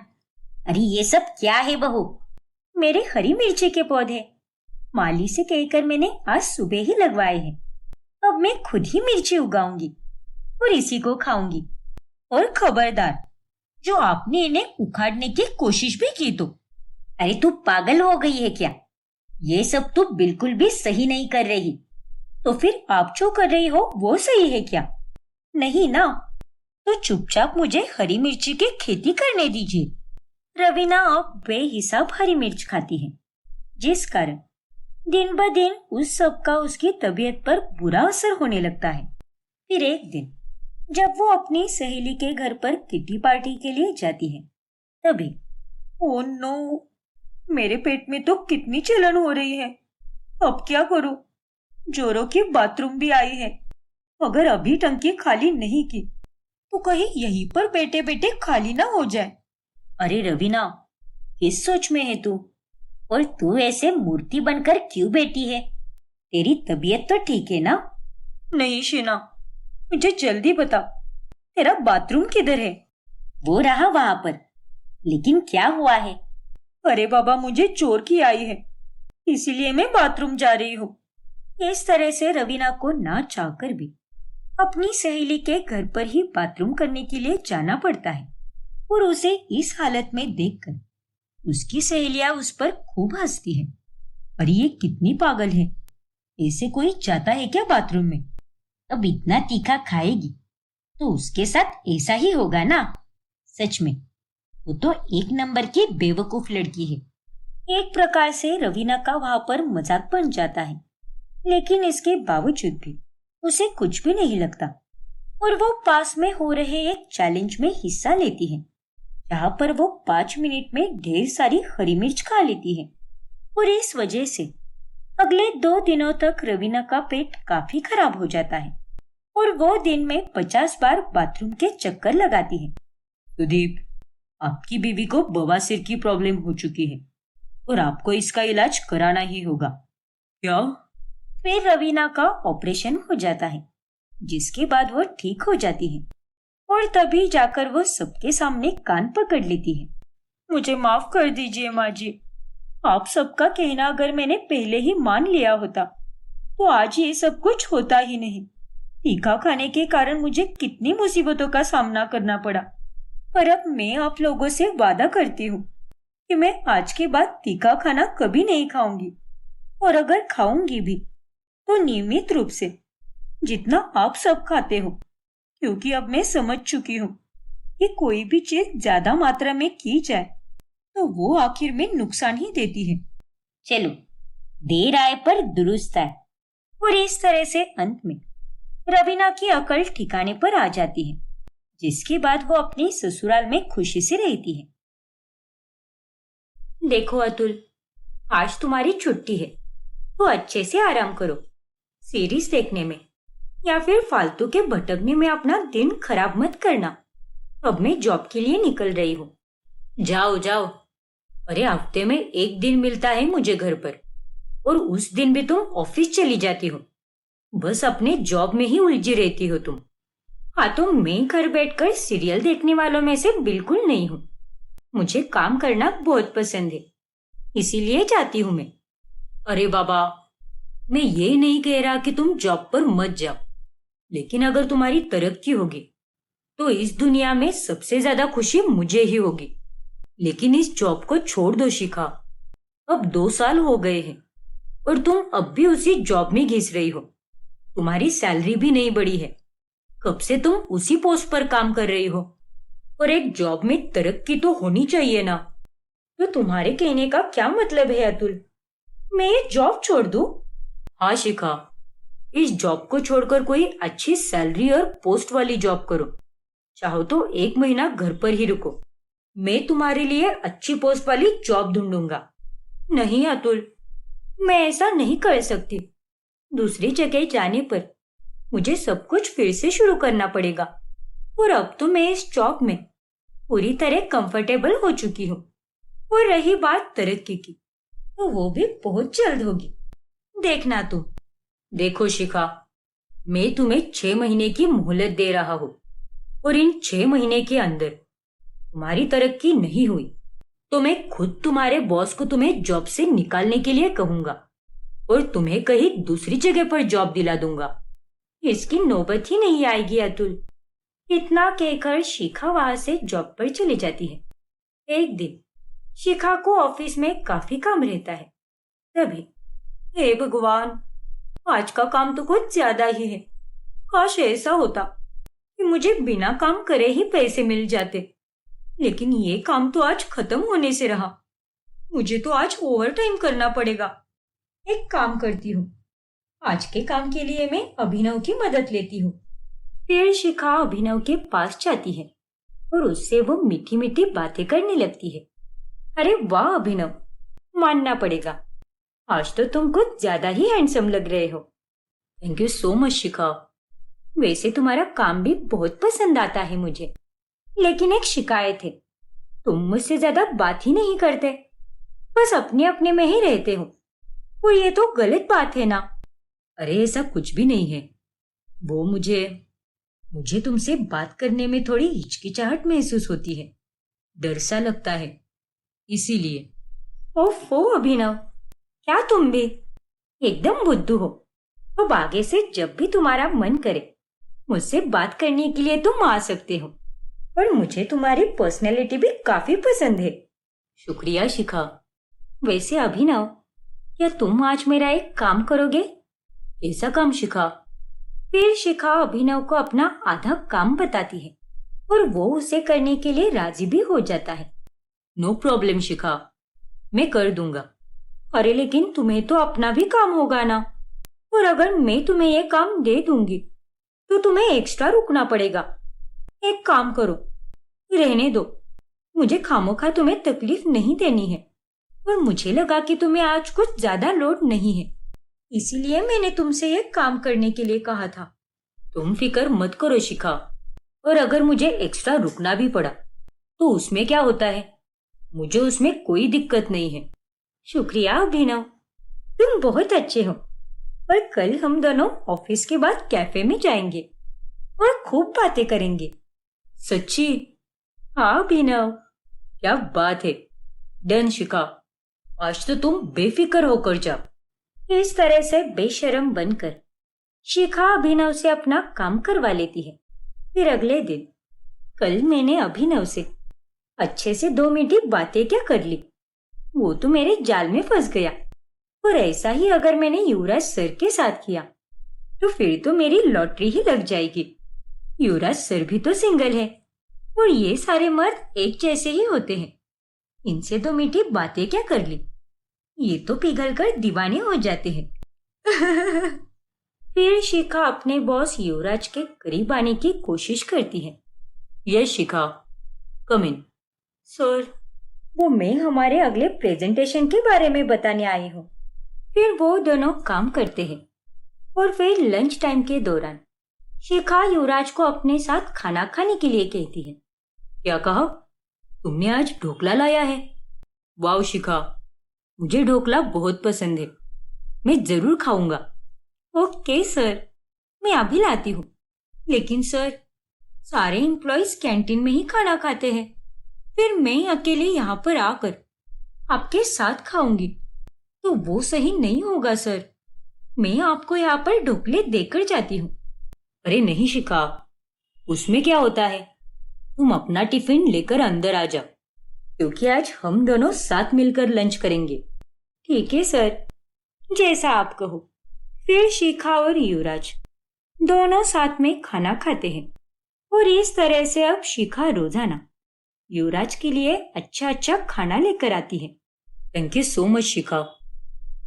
अरे ये सब क्या है बहू? मेरे हरी मिर्ची के पौधे माली से कहकर मैंने आज सुबह ही लगवाए हैं। अब मैं खुद ही मिर्ची उगाऊंगी और इसी को खाऊंगी। और खबरदार, जो आपने इन्हें उखाड़ने की कोशिश भी की तो। अरे तू पागल हो गई है क्या? ये सब तू बिल्कुल भी सही नहीं कर रही। तो फिर आप जो कर रही हो वो सही है क्या? नहीं ना, तो चुपचाप मुझे हरी मिर्ची की खेती करने दीजिए। रवीना अब बेहिसाब हरी मिर्च खाती है, जिस कारण दिन ब दिन उस सब का उसकी तबीयत पर बुरा असर होने लगता है। फिर एक दिन जब वो अपनी सहेली के घर पर किटी पार्टी के लिए जाती है तभी ओह नो, मेरे पेट में तो कितनी जलन हो रही है। अब क्या करूं? जोरों की बाथरूम भी आई है। अगर अभी टंकी खाली नहीं की तो कहीं यहीं पर बैठे बैठे खाली ना हो जाए। अरे रवीना, किस सोच में है तू? और तू ऐसे मूर्ति बनकर क्यों बैठी है? तेरी तबीयत तो ठीक है ना? नहीं शीना, मुझे जल्दी बता, तेरा बाथरूम किधर है? वो रहा वहां पर। लेकिन क्या हुआ है? अरे बाबा, मुझे चोर की आई है, इसीलिए मैं बाथरूम जा रही हूँ। इस तरह से रवीना को ना चाहकर भी अपनी सहेली के घर पर ही बाथरूम करने के लिए जाना पड़ता है और उसे इस हालत में देखकर उसकी सहेलियां उस पर खूब हंसती हैं। अरे ये कितनी पागल है, ऐसे कोई जाता है क्या बाथरूम में? अब इतना तीखा खाएगी तो उसके साथ ऐसा ही होगा ना। सच में वो तो एक नंबर की बेवकूफ लड़की है। एक प्रकार से रवीना का वहां पर मजाक बन जाता है, लेकिन इसके बावजूद भी उसे कुछ भी नहीं लगता और वो पास में हो रहे एक चैलेंज में हिस्सा लेती है जहाँ पर वो 5 मिनट में ढेर सारी हरी मिर्च खा लेती है। और इस वजह से अगले 2 दिनों तक रवीना का पेट काफी खराब हो जाता है और वो दिन में 50 बार बाथरूम के चक्कर लगाती है। सुदीप, आपकी बीवी को बवासीर की प्रॉब्लम हो चुकी है और आपको इसका इलाज कराना ही होगा। क्या? फिर रवीना का ऑपरेशन हो जाता है, जिसके बाद वो ठीक हो जाती है और तभी जाकर वो सबके सामने कान पकड़ लेती है। मुझे माफ कर दीजिए माँ जी। आप सबका कहना अगर मैंने पहले ही मान लिया होता तो आज ये सब कुछ होता ही नहीं। तीखा खाने के कारण मुझे कितनी मुसीबतों का सामना करना पड़ा, पर अब मैं आप लोगों से वादा करती हूँ कि मैं आज के बाद तीखा खाना कभी नहीं खाऊंगी, और अगर खाऊंगी भी तो नियमित रूप से, जितना आप सब खाते हो, क्योंकि अब मैं समझ चुकी हूँ कि कोई भी चीज ज्यादा मात्रा में की जाए तो वो आखिर में नुकसान ही देती है। चलो, देर आए पर दुरुस्त आए। और इस तरह से अंत में रवीना की अकल ठिकाने पर आ जाती है, जिसके बाद वो अपने ससुराल में खुशी से रहती है। देखो अतुल, आज तुम्हारी छुट्टी है तो अच्छे से आराम करो। सीरीज देखने में या फिर फालतू के भटकने में अपना दिन खराब मत करना। अब मैं जॉब के लिए निकल रही हूँ। जाओ जाओ। अरे हफ्ते में 1 दिन मिलता है मुझे घर पर, और उस दिन भी तुम ऑफिस चली जाती हो। बस अपने जॉब में ही उलझी रहती हो तुम। हाँ, तो मैं घर बैठकर सीरियल देखने वालों में से बिल्कुल नहीं हूँ। मुझे काम करना बहुत पसंद है, इसीलिए जाती हूँ मैं। अरे बाबा, मैं ये नहीं कह रहा कि तुम जॉब पर मत जाओ, लेकिन अगर तुम्हारी तरक्की होगी तो इस दुनिया में सबसे ज्यादा खुशी मुझे ही होगी। लेकिन इस जॉब को छोड़ दो शिखा। अब 2 साल हो गए हैं और तुम अब भी उसी जॉब में घिस रही हो। तुम्हारी सैलरी भी नहीं बढ़ी है। कब से तुम उसी पोस्ट पर काम कर रही हो, और एक जॉब में तरक्की तो होनी चाहिए ना। तो तुम्हारे कहने का क्या मतलब है अतुल? मैं ये जॉब छोड़ दूं? हाँ शिखा, इस जॉब को छोड़कर कोई अच्छी सैलरी और पोस्ट वाली जॉब करो। चाहो तो 1 महीना घर पर ही रुको। मैं तुम्हारे लिए अच्छी पोस्ट वाली जॉब ढूंढूंगा। नहीं अतुल, मैं ऐसा नहीं कर सकती। दूसरी जगह जाने पर मुझे सब कुछ फिर से शुरू करना पड़ेगा, और अब तो मैं इस जॉब में पूरी तरह कंफर्टेबल हो चुकी हूँ। और रही बात तरक्की की, तो वो भी बहुत जल्द होगी। देखना तुम। देखो शिखा, मैं तुम्हें 6 महीने की मोहलत दे रहा हूँ, और इन 6 महीने के अंदर तुम्हारी तरक्की नहीं हुई तो मैं खुद तुम्हारे बॉस को तुम्हें जॉब से निकालने के लिए कहूंगा और तुम्हें कहीं दूसरी जगह पर जॉब दिला दूंगा। इसकी नौबत ही नहीं आएगी अतुल। इतना कहकर शिखा वहां से जॉब पर चली जाती है। एक दिन शिखा को ऑफिस में काफी काम रहता है। तभी, हे भगवान, आज का काम तो कुछ ज्यादा ही है। काश ऐसा होता कि मुझे बिना काम करे ही पैसे मिल जाते, लेकिन ये काम तो आज खत्म होने से रहा। मुझे तो आज ओवर टाइम करना पड़ेगा। एक काम करती हूँ, आज के काम के लिए मैं अभिनव की मदद लेती हूँ। फिर शिखा अभिनव के पास जाती है और उससे वो मीठी मीठी बातें करने लगती है। अरे वाह अभिनव, मानना पड़ेगा, आज तो तुम कुछ ज्यादा ही हैंडसम लग रहे हो। थैंक यू सो मच शिखा। वैसे तुम्हारा काम भी बहुत पसंद आता है मुझे, लेकिन एक शिकायत है, तुम मुझसे ज्यादा बात ही नहीं करते, बस अपने अपने में ही रहते हो, और ये तो गलत बात है ना। अरे ऐसा कुछ भी नहीं है। वो मुझे तुमसे बात करने में थोड़ी हिचकिचाहट महसूस होती है, डर सा लगता है, इसीलिए। ओफो अभिनव, क्या तुम भी एकदम बुद्धू हो। अब आगे से जब भी तुम्हारा मन करे मुझसे बात करने के लिए तुम आ सकते हो, और मुझे तुम्हारी पर्सनैलिटी भी काफी पसंद है। शुक्रिया शिखा। वैसे अभिनव, क्या तुम आज मेरा एक काम करोगे? ऐसा काम शिखा? फिर शिखा अभिनव को अपना आधा काम बताती है और वो उसे करने के लिए राजी भी हो जाता है। नो प्रॉब्लम शिखा, मैं कर दूंगा। अरे लेकिन तुम्हें तो अपना भी काम होगा ना, और अगर मैं तुम्हें ये काम दे दूंगी तो तुम्हें एक्स्ट्रा रुकना पड़ेगा। एक काम करो, रहने दो, मुझे खामोखा तुम्हें तकलीफ नहीं देनी है और मुझे लगा कि तुम्हें आज कुछ ज्यादा लोड नहीं है, इसीलिए मैंने तुमसे ये काम करने के लिए कहा था। तुम फिक्र मत करो शिखा, और अगर मुझे एक्स्ट्रा रुकना भी पड़ा तो उसमें क्या होता है, मुझे उसमें कोई दिक्कत नहीं है। शुक्रिया अभिनव, तुम बहुत अच्छे हो। और कल हम दोनों ऑफिस के बाद कैफे में जाएंगे और खूब बातें करेंगे। सच्ची? हाँ अभिनव। क्या बात है। डन शिखा, आज तो तुम बेफिक्र होकर जा। इस तरह से बेशर्म बनकर शिखा अभिनव से अपना काम करवा लेती है। फिर अगले दिन कल मैंने अभिनव से अच्छे से 2 मीठी बातें क्या कर ली, वो तो मेरे जाल में फंस गया। और ऐसा ही अगर मैंने युवराज सर के साथ किया तो फिर तो मेरी लॉटरी ही लग जाएगी। युवराज सर भी तो सिंगल है और ये सारे मर्द एक जैसे ही होते हैं। इनसे 2 मीठी बातें क्या कर ली, ये तो पिघल कर दीवाने हो जाते हैं। फिर शिखा अपने बॉस युवराज के करीब आने की कोशिश करती है। यस शिखा, कम इन। सर, वो मैं हमारे अगले प्रेजेंटेशन के बारे में बताने आई हूँ। फिर वो दोनों काम करते हैं और फिर लंच टाइम के दौरान शिखा युवराज को अपने साथ खाना खाने के लिए कहती है। क्या कहा? तुमने आज ढोकला लाया है? वाह शिखा, मुझे ढोकला बहुत पसंद है, मैं जरूर खाऊंगा। ओके सर, मैं अभी लाती हूँ। लेकिन सर, सारे एम्प्लॉयज कैंटीन में ही खाना खाते हैं, फिर मैं अकेले यहाँ पर आकर आपके साथ खाऊंगी तो वो सही नहीं होगा सर। मैं आपको यहाँ पर ढोकले देकर जाती हूँ। अरे नहीं शिखा, उसमें क्या होता है, तुम अपना टिफिन लेकर अंदर आ जाओ, क्योंकि आज हम दोनों साथ मिलकर लंच करेंगे। ठीक है सर, जैसा आप कहो। फिर शिखा और युवराज दोनों साथ में खाना खाते हैं और इस तरह से अब शिखा रोजाना युवराज के लिए अच्छा अच्छा खाना लेकर आती है। थैंक यू सो मच शिखा।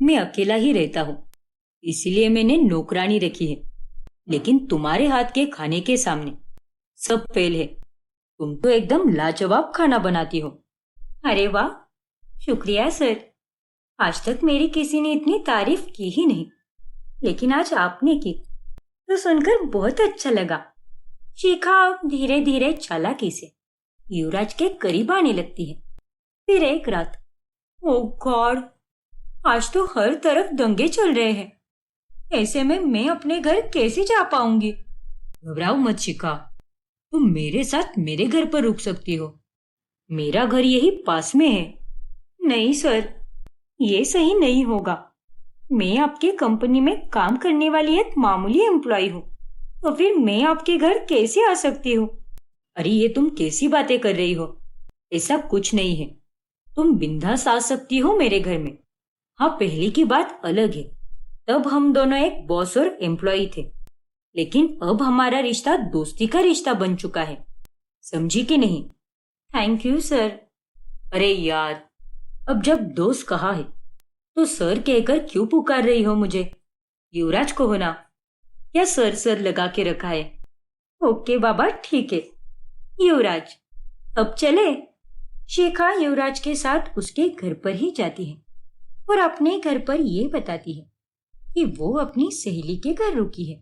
मैं अकेला ही रहता हूँ, इसीलिए मैंने नौकरानी रखी है, लेकिन तुम्हारे हाथ के खाने के सामने सब फेल है। तुम तो एकदम लाजवाब खाना बनाती हो। अरे वाह, शुक्रिया सर। आज तक मेरी किसी ने इतनी तारीफ की ही नहीं, लेकिन आज आपने की तो सुनकर बहुत अच्छा लगा। शिखा अब धीरे धीरे चालाकी से युवराज के करीब आने लगती है। फिर एक रात, ओह गॉड, आज तो हर तरफ दंगे चल रहे हैं, ऐसे में मैं अपने घर कैसे जा पाऊंगी। घबराओ मत शिखा, तुम मेरे साथ मेरे घर पर रुक सकती हो, मेरा घर यही पास में है। नहीं सर, ये सही नहीं होगा। मैं आपकी कंपनी में काम करने वाली एक मामूली एम्प्लॉय हूँ, तो फिर मैं आपके घर कैसे आ सकती हूँ। अरे ये तुम कैसी बातें कर रही हो, ऐसा कुछ नहीं है, तुम बिंदास आ सकती हो मेरे घर में। हाँ, पहले की बात अलग है, तब हम दोनों एक बॉस और एम्प्लॉय थे, लेकिन अब हमारा रिश्ता दोस्ती का रिश्ता बन चुका है, समझी कि नहीं? Thank you sir. अरे यार, अब जब दोस्त कहा है तो सर कहकर क्यों पुकार रही हो मुझे? युवराज को होना, या सर सर लगा के रखा है? ओके बाबा, ठीक है। युवराज, अब चले। शिखा युवराज के साथ उसके घर पर ही जाती है और अपने घर पर ये बताती है कि वो अपनी सहेली के घर रुकी है।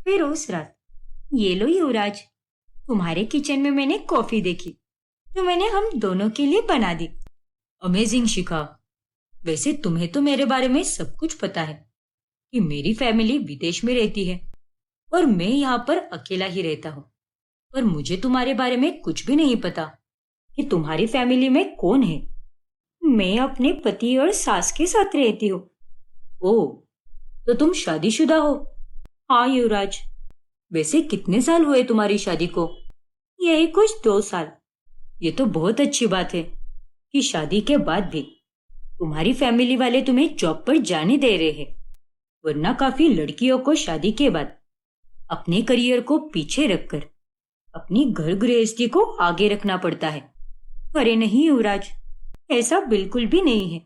फिर उस रात, ये लो युवराज, तुम्हारे किचन में मैंने कॉफी देखी तो मैंने हम दोनों के लिए बना दी। अमेजिंग शिखा, वैसे तुम्हें तो मेरे बारे में सब कुछ पता है कि मेरी फैमिली विदेश में रहती है और मैं यहाँ पर अकेला ही रहता हूँ, पर मुझे तुम्हारे बारे में कुछ भी नहीं पता कि तुम्हारी फैमिली में कौन है। मैं अपने पति और सास के साथ रहती हूँ। ओह, तो तुम शादीशुदा हो? हाँ युवराज। वैसे कितने साल हुए तुम्हारी शादी को? यही कुछ 2 साल। ये तो बहुत अच्छी बात है कि शादी के बाद भी तुम्हारी फैमिली वाले तुम्हें जॉब पर जाने दे रहे हैं, वरना काफी लड़कियों को शादी के बाद अपने करियर को पीछे रखकर अपनी घर गृहस्थी को आगे रखना पड़ता है। अरे नहीं युवराज, ऐसा बिल्कुल भी नहीं है।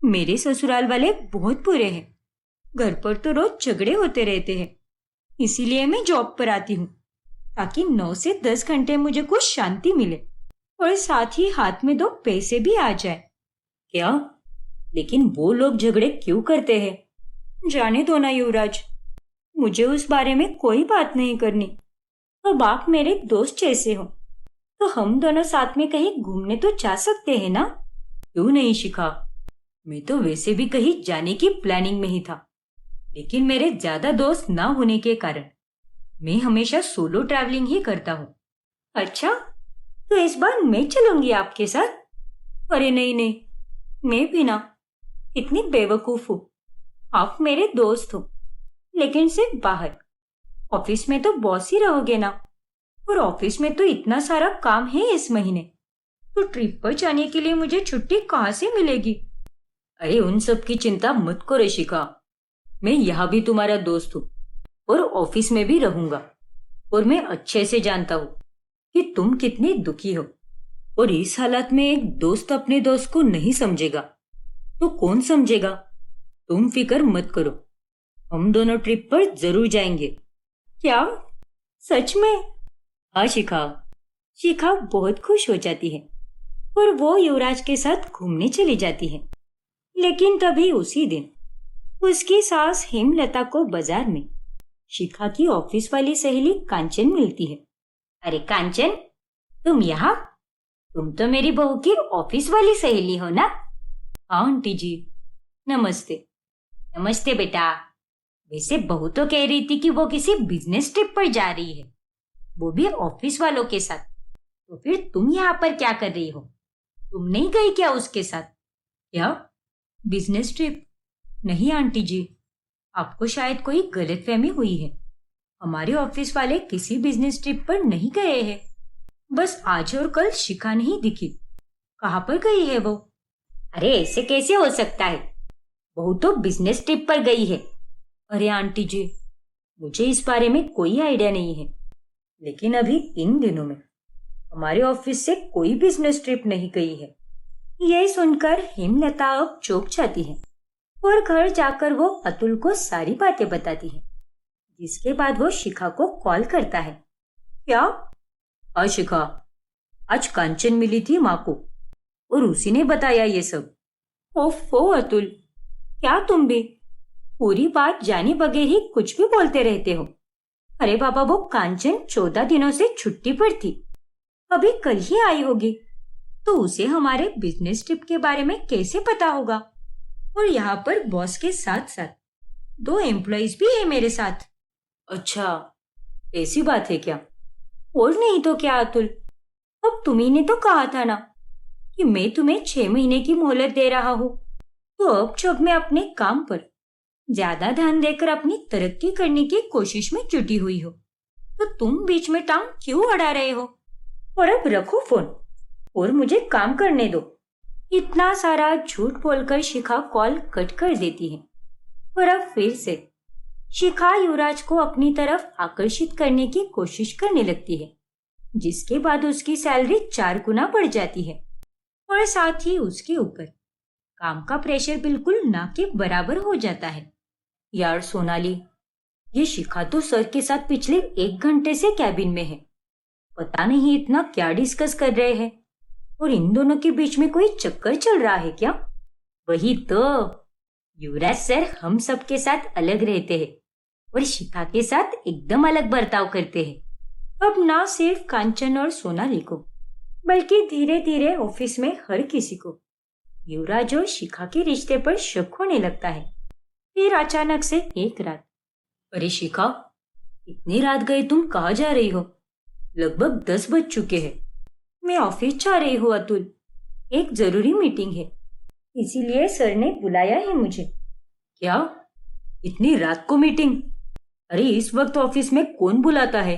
मेरे ससुराल वाले बहुत बुरे हैं, घर पर तो रोज झगड़े होते रहते हैं, इसीलिए मैं जॉब पर आती हूँ ताकि 9 से 10 घंटे मुझे कुछ शांति मिले। और साथ ही हाथ में 2 पैसे भी आ जाए। क्या? लेकिन वो लोग झगड़े क्यों करते हैं? जाने दो ना युवराज, मुझे उस बारे में कोई बात नहीं करनी। अब आप मेरे दोस्त जैसे हो, तो हम दोनों साथ में कहीं घूमने तो जा सकते हैं ना? क्यों नहीं शिखा, मैं तो वैसे भी कहीं जाने की प्लानिंग में ही था, लेकिन मेरे ज्यादा दोस्त ना होने के कारण मैं हमेशा सोलो ट्रैवलिंग ही करता हूँ। अच्छा, तो इस बार मैं चलूंगी आपके साथ। अरे नहीं नहीं, मैं भी ना इतनी बेवकूफ हूँ। आप मेरे दोस्त हो, लेकिन सिर्फ बाहर। ऑफिस में तो बॉस ही रहोगे ना, और ऑफिस में तो इतना सारा काम है इस महीने, तो ट्रिप पर जाने के लिए मुझे छुट्टी कहाँ से मिलेगी? अरे उन सब की चिंता मत करो शिखा, मैं यहाँ भी तुम्हारा दोस्त हूँ और ऑफिस में भी रहूंगा, और मैं अच्छे से जानता हूँ कि तुम कितनी दुखी हो, और इस हालत में एक दोस्त अपने दोस्त को नहीं समझेगा तो कौन समझेगा? तुम फिक्र मत करो, हम दोनों ट्रिप पर जरूर जाएंगे। क्या? सच में? हाँ शिखा। शिखा बहुत खुश हो जाती है और वो युवराज के साथ घूमने चली जाती है। लेकिन तभी उसी दिन उसकी सास हेमलता को बाजार में शिखा की ऑफिस वाली सहेली कांचन मिलती है। अरे कांचन, तुम यहाँ? तुम तो मेरी बहू की ऑफिस वाली सहेली हो ना? हाँ आंटी जी, नमस्ते। नमस्ते बेटा। वैसे बहू तो कह रही थी कि वो किसी बिजनेस ट्रिप पर जा रही है, वो भी ऑफिस वालों के साथ। तो फिर तुम यहाँ पर क्या कर रही हो? तुम नहीं गई क्या उसके साथ? क्या बिजनेस ट्रिप? नहीं आंटी जी, आपको शायद कोई गलतफहमी हुई है। हमारे ऑफिस वाले किसी बिजनेस ट्रिप पर नहीं गए हैं। बस आज और कल शिखा नहीं दिखी। कहाँ पर गई है वो? अरे ऐसे कैसे हो सकता है, बहू तो बिजनेस ट्रिप पर गई है। अरे आंटी जी, मुझे इस बारे में कोई आइडिया नहीं है, लेकिन अभी इन दिनों में हमारे ऑफिस से कोई बिजनेस ट्रिप नहीं गई है। यह सुनकर हेमलता अब चौंक जाती है और घर जाकर वो अतुल को सारी बातें बताती है, जिसके बाद वो शिखा को कॉल करता है। क्या? हाँ शिखा, आज कांचन मिली थी माँ को और उसी ने बताया ये सब। ओफो अतुल, क्या तुम भी पूरी बात जाने बगैर ही कुछ भी बोलते रहते हो? अरे बाबा, वो कांचन 14 दिनों से छुट्टी पर थी, अभी कल ही आई होगी, तो उसे हमारे बिजनेस ट्रिप के बारे में कैसे पता होगा? और यहाँ पर बॉस के साथ साथ 2 एम्प्लॉइज भी है मेरे साथ। अच्छा, ऐसी बात है क्या? और नहीं तो क्या अतुल, अब तुम्ही ने तो कहा था ना कि मैं तुम्हें 6 महीने की मोहलत दे रहा हूँ, तो अब जब मैं अपने काम पर ज्यादा ध्यान देकर अपनी तरक्की करने की कोशिश में जुटी हुई हो, तो तुम बीच में टांग क्यों अड़ा रहे हो? और अब रखो फोन और मुझे काम करने दो। इतना सारा झूठ बोलकर शिखा कॉल कट कर देती है और अब फिर से शिखा युवराज को अपनी तरफ आकर्षित करने की कोशिश करने लगती है, जिसके बाद उसकी सैलरी 4 गुना बढ़ जाती है और साथ ही उसके ऊपर काम का प्रेशर बिल्कुल ना के बराबर हो जाता है। यार सोनाली, ये शिखा तो सर के साथ पिछले 1 घंटे से कैबिन में है। पता नहीं इतना क्या डिस्कस कर रहे हैं, और इन दोनों के बीच में कोई चक्कर चल रहा है क्या? वही तो, युवराज सर हम सबके साथ अलग रहते हैं और शिखा के साथ एकदम अलग बर्ताव करते हैं। अब ना सिर्फ कांचन और सोनाली को, बल्कि धीरे धीरे ऑफिस में हर किसी को युवराज और शिखा के रिश्ते पर शक होने लगता है। फिर अचानक से एक रात, अरे शिखा, इतनी रात गई तुम कहाँ जा रही हो? लगभग 10 बज चुके हैं। मैं ऑफिस जा रही हूँ अतुल, एक जरूरी मीटिंग है, इसीलिए सर ने बुलाया है मुझे। क्या? इतनी रात को मीटिंग? अरे इस वक्त ऑफिस में कौन बुलाता है?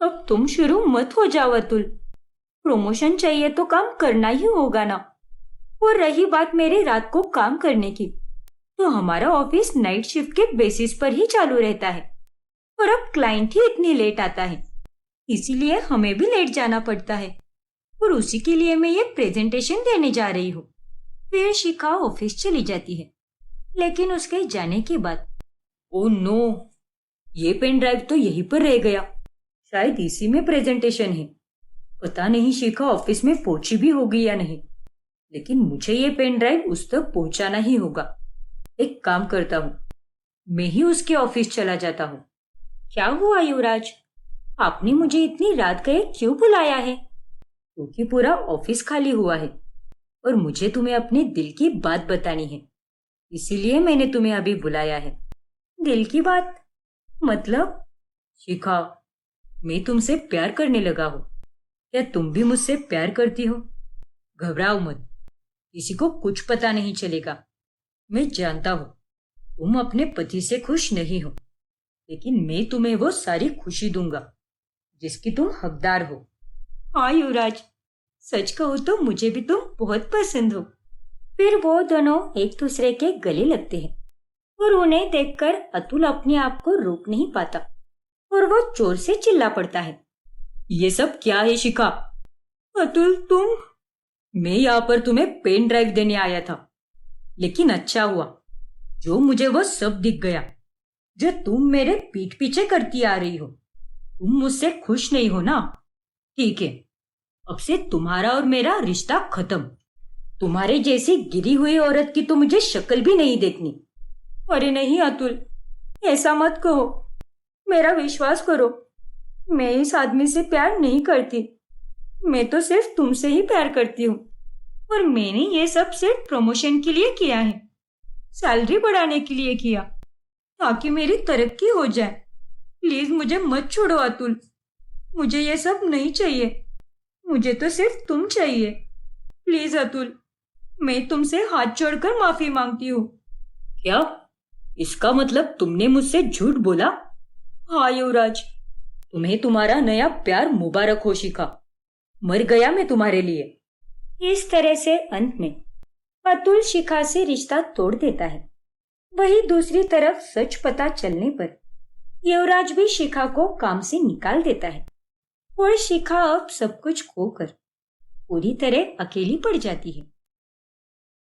अब तुम शुरू मत हो जाओ अतुल, प्रमोशन चाहिए तो काम करना ही होगा ना। और रही बात मेरे रात को काम करने की, तो हमारा ऑफिस नाइट शिफ्ट के बेसिस पर ही चालू रहता है, और अब क्लाइंट ही इतनी लेट आता है, इसीलिए हमें भी लेट जाना पड़ता है, और उसी के लिए मैं ये प्रेजेंटेशन देने जा रही हूँ। फिर शिखा ऑफिस चली जाती है, लेकिन उसके जाने के बाद, ओह नो, ये पेन ड्राइव तो यहीं पर रह गया, शायद इसी में प्रेजेंटेशन है। पता नहीं शिखा ऑफिस में पहुंची भी होगी या नहीं, लेकिन मुझे ये पेन ड्राइव उस तक पहुंचाना ही होगा। एक काम करता हूँ, मैं ही उसके ऑफिस चला जाता हूँ। क्या हुआ युवराज, आपने मुझे इतनी रात गए क्यों बुलाया है? क्योंकि पूरा ऑफिस खाली हुआ है और मुझे तुम्हें अपने दिल की बात बतानी है, इसीलिए मैंने तुम्हें अभी बुलाया है। दिल की बात मतलब? शिखा, मैं तुमसे प्यार करने लगा हूँ। क्या तुम भी मुझसे प्यार करती हो? घबराओ मत, किसी को कुछ पता नहीं चलेगा। मैं जानता हूँ तुम अपने पति से खुश नहीं हो, लेकिन मैं तुम्हें वो सारी खुशी दूंगा जिसकी तुम हकदार हो। हाँ युवराज, सच कहूँ तो मुझे भी तुम बहुत पसंद हो। फिर वो दोनों एक दूसरे के गले लगते हैं और उन्हें देखकर अतुल अपने आप को रोक नहीं पाता और वो जोर से चिल्ला पड़ता है। ये सब क्या है शिखा? अतुल तुम? मैं यहाँ पर तुम्हें पेन ड्राइव देने आया था, लेकिन अच्छा हुआ जो मुझे वो सब दिख गया जो तुम मेरे पीठ पीछे करती आ रही हो। तुम मुझसे खुश नहीं हो ना? ठीक है, अब से तुम्हारा और मेरा रिश्ता खत्म। तुम्हारे जैसी गिरी हुई औरत की तो मुझे शक्ल भी नहीं देखनी। अरे नहीं अतुल, ऐसा मत कहो, मेरा विश्वास करो, मैं इस आदमी से प्यार नहीं करती। मैं तो सिर्फ तुमसे ही प्यार करती हूँ और मैंने ये सब सिर्फ प्रमोशन के लिए किया है, सैलरी बढ़ाने के लिए किया, ताकि मेरी तरक्की हो जाए। प्लीज मुझे मत छोड़ो अतुल, मुझे ये सब नहीं चाहिए, मुझे तो सिर्फ तुम चाहिए। प्लीज अतुल, मैं तुमसे हाथ जोड़कर माफी मांगती हूँ। क्या? इसका मतलब तुमने मुझसे झूठ बोला? हाँ युवराज। तुम्हें तुम्हारा नया प्यार मुबारक हो शिखा, मर गया मैं तुम्हारे लिए। इस तरह से अंत में अतुल शिखा से रिश्ता तोड़ देता है। वही दूसरी तरफ सच पता चलने पर युवराज भी शिखा को काम से निकाल देता है और शिखा अब सब कुछ खोकर पूरी तरह अकेली पड़ जाती है।